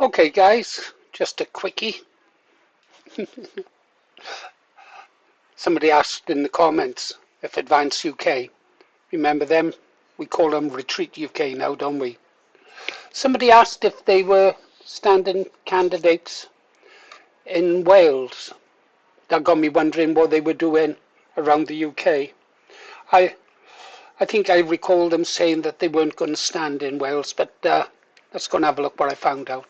Okay, guys, just a quickie. Somebody asked in the comments if Advance UK, remember them? We call them Retreat UK now, don't we? Somebody asked if they were standing candidates in Wales. That got me wondering what they were doing around the UK. I I think I recall them saying that they weren't going to stand in Wales, but let's go and have a look what I found out.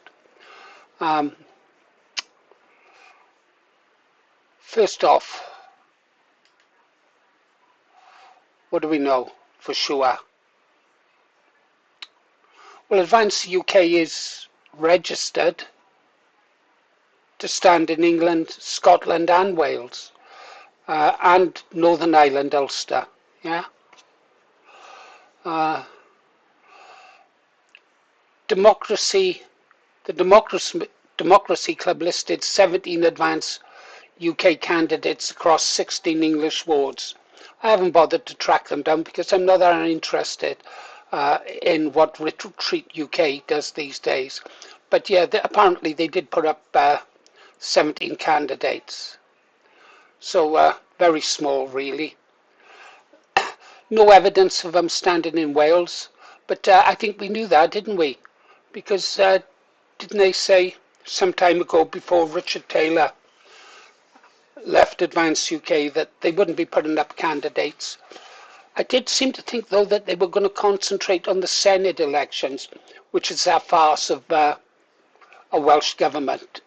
Um, First off, what do we know for sure? Well, Advance UK is registered to stand in England, Scotland and Wales, and Northern Ireland, Ulster. Yeah. Uh, Democracy, the Democracy Club listed 17 Advance UK candidates across 16 English wards. I haven't bothered to track them down because I'm not that interested in what Retreat UK does these days. But yeah, apparently they did put up 17 candidates. So very small, really. No evidence of them standing in Wales, but I think we knew that, didn't we? Because didn't they say some time ago before Richard Taylor left Advance UK that they wouldn't be putting up candidates? I did seem to think, though, that they were going to concentrate on the Senate elections, which is a farce of a Welsh government.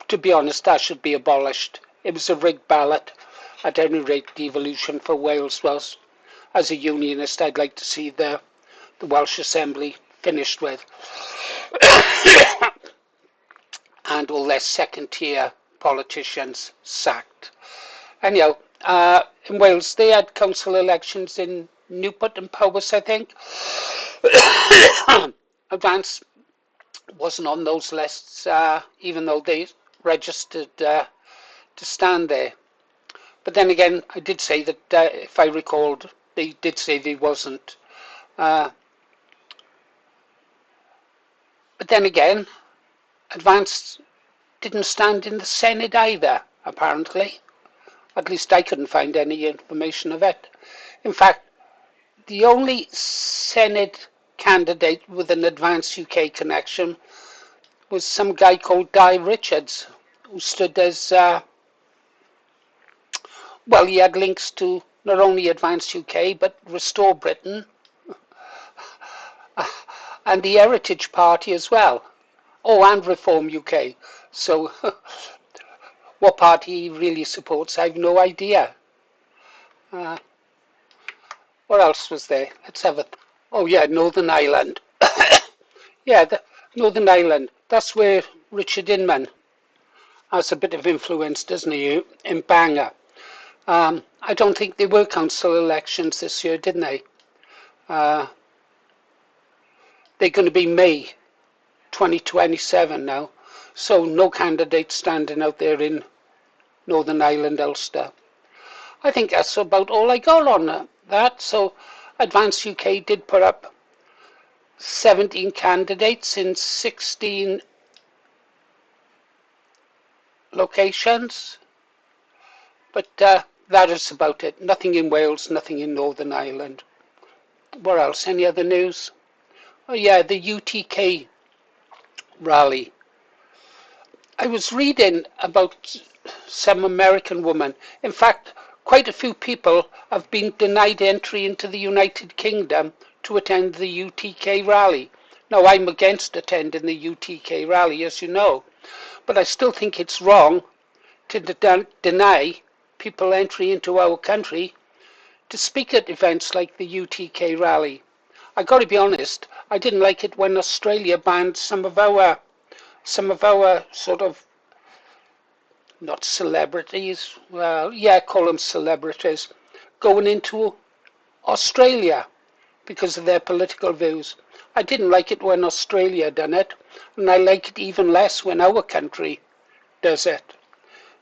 To be honest, that should be abolished. It was a rigged ballot. At any rate, devolution for Wales was. As a unionist, I'd like to see the Welsh Assembly finished with. And all their second-tier politicians sacked. Anyhow, in Wales, they had council elections in Newport and Powys, I think. Advance wasn't on those lists, even though they registered to stand there. But then again, I did say that, if I recalled, they did say they wasn't. But then again, Advance didn't stand in the Senate either, apparently. At least I couldn't find any information of it. In fact, the only Senate candidate with an Advance UK connection was some guy called Guy Richards, who stood as, well, he had links to not only Advance UK, but Restore Britain and the Heritage Party as well. Oh, and Reform UK. So what party he really supports, I have no idea. What else was there? Let's have it. Oh yeah, Northern Ireland. Yeah, Northern Ireland. That's where Richard Inman has a bit of influence, doesn't he, in Bangor. I don't think there were council elections this year, didn't they? They're going to be May 2027 now. So no candidates standing out there in Northern Ireland, Ulster. I think that's about all I got on that. So Advance UK did put up 17 candidates in 16 locations. But that is about it. Nothing in Wales, nothing in Northern Ireland. What else? Any other news? Oh yeah, the UTK Rally. I was reading about some American woman. In fact, quite a few people have been denied entry into the United Kingdom to attend the UTK Rally. Now, I'm against attending the UTK Rally, as you know, but I still think it's wrong to deny people entry into our country to speak at events like the UTK Rally. I got to be honest, I didn't like it when Australia banned some of our sort of, not celebrities, well, yeah, call them celebrities, going into Australia because of their political views. I didn't like it when Australia done it, and I like it even less when our country does it,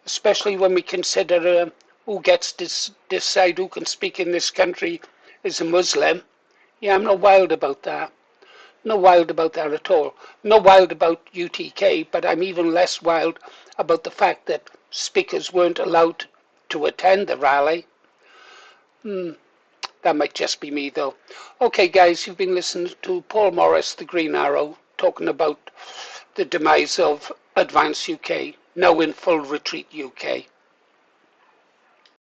especially when we consider who gets to decide who can speak in this country is a Muslim. Yeah, I'm not wild about that. No wild about that at all. No wild about UTK, but I'm even less wild about the fact that speakers weren't allowed to attend the rally. That might just be me though. Okay guys, you've been listening to Paul Morris, the Green Arrow, talking about the demise of Advance UK, now in full retreat UK.